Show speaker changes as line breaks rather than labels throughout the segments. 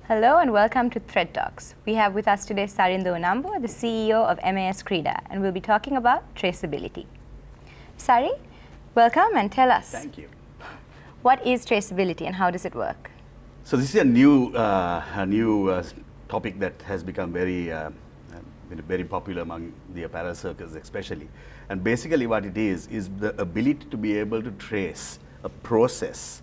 Hello and welcome to Thread Talks. We have with us today Sarinda Unamboowe, the CEO of MAS Creda, and we'll be talking about traceability. Sari, welcome and tell us.
Thank you.
What is traceability and how does it work?
So this is a new topic that has become very popular among the apparel circles especially. And basically what it is the ability to be able to trace a process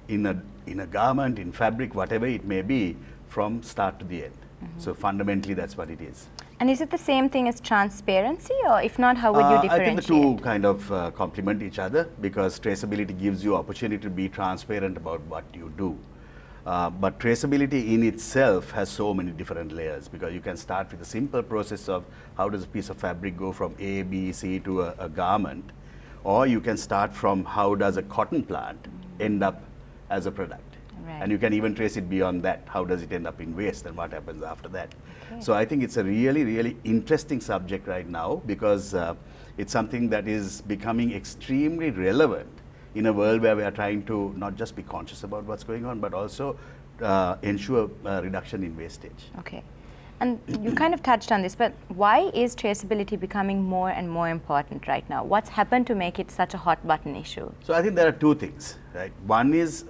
in a garment, in fabric, whatever it may be, from start to the end. Mm-hmm. So fundamentally that's what it is.
And is it the same thing as transparency, or if not, how would you differentiate?
I think the two kind of complement each other, because traceability gives you opportunity to be transparent about what you do. But traceability in itself has so many different layers, because you can start with a simple process of how does a piece of fabric go from A, B, C to a garment, or you can start from how does a cotton plant end up as a product. Right. And you can even trace it beyond that. How does it end up in waste and what happens after that? Okay. So I think it's a really, really interesting subject right now, because it's something that is becoming extremely relevant in a world where we are trying to not just be conscious about what's going on, but also ensure a reduction in wastage.
Okay. And you kind of touched on this, but why is traceability becoming more and more important right now? What's happened to make it such a hot button issue?
So I think there are two things, right? One is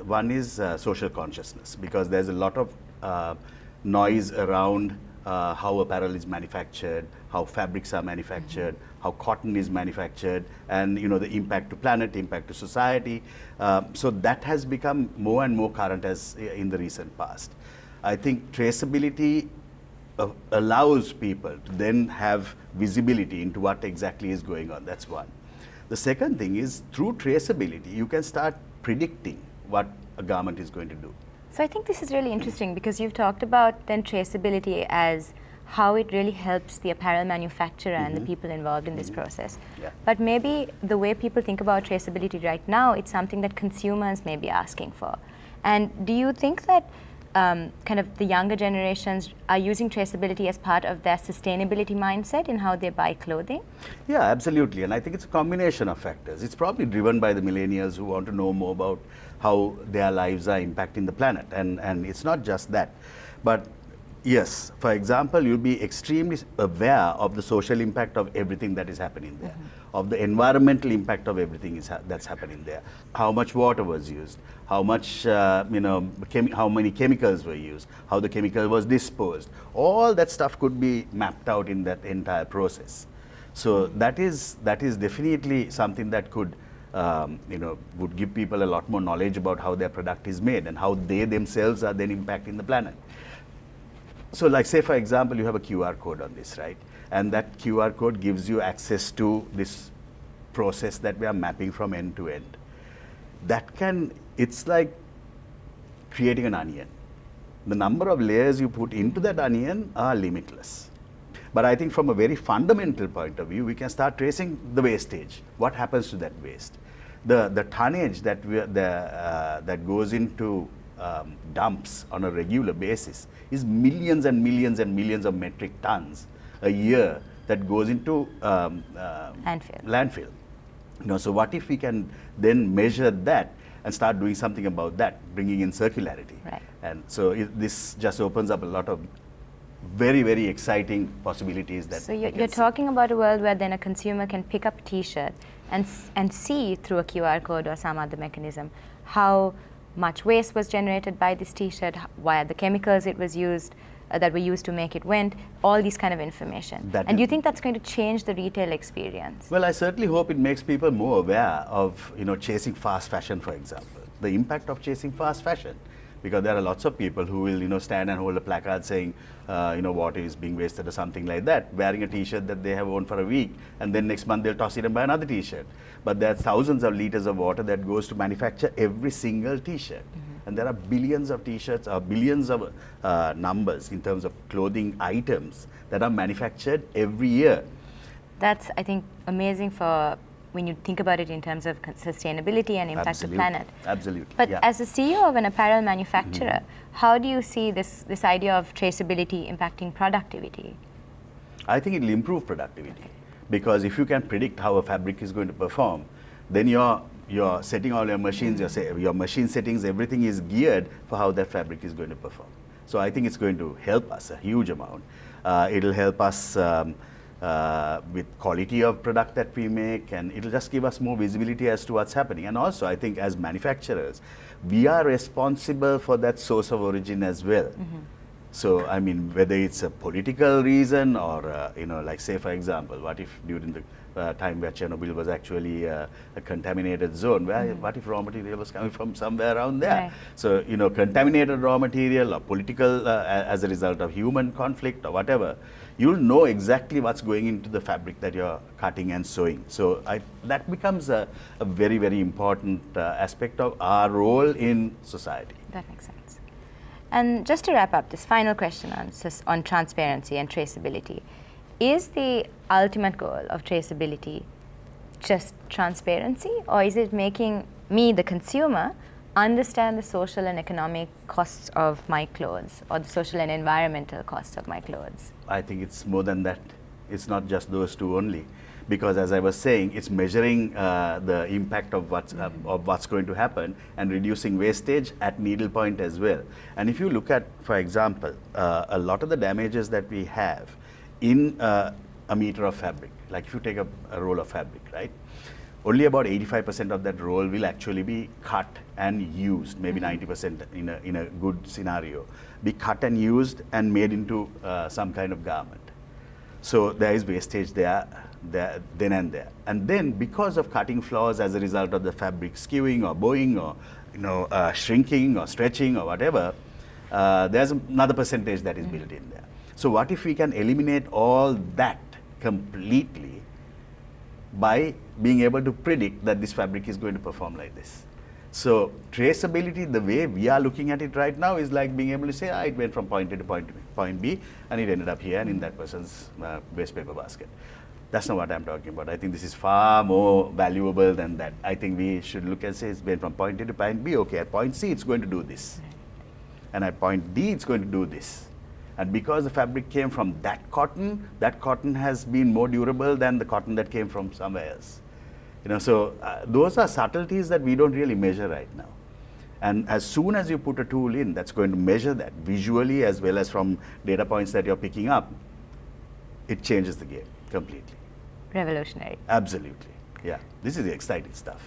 social consciousness, because there's a lot of noise around how apparel is manufactured, how fabrics are manufactured, how cotton is manufactured, and the impact to planet, impact to society. So that has become more and more current as in the recent past. I think traceability allows people to then have visibility into what exactly is going on. That's one. The second thing is, through traceability, you can start predicting what a garment is going to do.
So I think this is really interesting, because you've talked about then traceability as how it really helps the apparel manufacturer and the people involved in this process.
Yeah.
But maybe the way people think about traceability right now, it's something that consumers may be asking for. And do you think that kind of the younger generations are using traceability as part of their sustainability mindset in how they buy clothing?
Yeah, absolutely. And I think it's a combination of factors. It's probably driven by the millennials who want to know more about how their lives are impacting the planet. And it's not just that. But yes, for example, you'll be extremely aware of the social impact of everything that is happening there, of the environmental impact of everything that's happening there. How much water was used, how much, how many chemicals were used, how the chemical was disposed. All that stuff could be mapped out in that entire process. So that is definitely something that could, would give people a lot more knowledge about how their product is made and how they themselves are then impacting the planet. So like, say for example, you have a QR code on this, right? And that QR code gives you access to this process that we are mapping from end to end. It's like creating an onion. The number of layers you put into that onion are limitless. But I think from a very fundamental point of view, we can start tracing the wastage. What happens to that waste? The tonnage that goes into dumps on a regular basis is millions and millions and millions of metric tons a year that goes into landfill. So what if we can then measure that and start doing something about that, bringing in circularity?
Right.
And so this just opens up a lot of very, very exciting possibilities.
So you're talking about a world where then a consumer can pick up a T-shirt and see through a QR code or some other mechanism how much waste was generated by this T-shirt, why are the chemicals it was used that were used to make it went, all these kind of information. And do you think that's going to change the retail experience?
Well, I certainly hope it makes people more aware of chasing fast fashion, for example. The impact of chasing fast fashion, because there are lots of people who will stand and hold a placard saying water is being wasted or something like that, wearing a T-shirt that they have worn for a week, and then next month they'll toss it and buy another T-shirt. But there are thousands of liters of water that goes to manufacture every single T-shirt. And there are billions of T-shirts or billions of numbers in terms of clothing items that are manufactured every year.
That's, I think, amazing for when you think about it in terms of sustainability and impact on the planet.
Absolutely.
But as a CEO of an apparel manufacturer, how do you see this idea of traceability impacting productivity?
I think it will improve productivity. Okay. Because if you can predict how a fabric is going to perform, then you're setting all your machines, your machine settings, everything is geared for how that fabric is going to perform. So I think it's going to help us a huge amount. It'll help us with quality of product that we make, and it'll just give us more visibility as to what's happening. And also, I think as manufacturers, we are responsible for that source of origin as well. So, I mean, whether it's a political reason or, you know, like say, for example, what if during the time where Chernobyl was actually a contaminated zone, where what if raw material was coming from somewhere around there?
Right.
So, you know, contaminated raw material or political as a result of human conflict or whatever, you'll know exactly what's going into the fabric that you're cutting and sewing. So that becomes a very, very important aspect of our role in society.
That makes sense. And just to wrap up, this final question on transparency and traceability. Is the ultimate goal of traceability just transparency, or is it making me, the consumer, understand the social and economic costs of my clothes, or the social and environmental costs of my clothes?
I think it's more than that. It's not just those two only. Because as I was saying, it's measuring the impact of what's going to happen and reducing wastage at needle point as well. And if you look at, for example, a lot of the damages that we have in a meter of fabric, like if you take a roll of fabric, right? Only about 85% of that roll will actually be cut and used, maybe 90% in a good scenario, be cut and used and made into some kind of garment. So there is wastage there, then and there. And then because of cutting flaws as a result of the fabric skewing or bowing or, you know, shrinking or stretching or whatever, there's another percentage that is built in there. So what if we can eliminate all that completely by being able to predict that this fabric is going to perform like this? So traceability, the way we are looking at it right now, is like being able to say, it went from point A to point B, and it ended up here and in that person's waste paper basket. That's not what I'm talking about. I think this is far more valuable than that. I think we should look and say it's went from point A to point B. Okay, at point C it's going to do this, and at point D it's going to do this. And because the fabric came from that cotton has been more durable than the cotton that came from somewhere else. You know, so those are subtleties that we don't really measure right now. And as soon as you put a tool in that's going to measure that visually as well as from data points that you're picking up, it changes the game completely.
Revolutionary.
Absolutely. Yeah. This is the exciting stuff.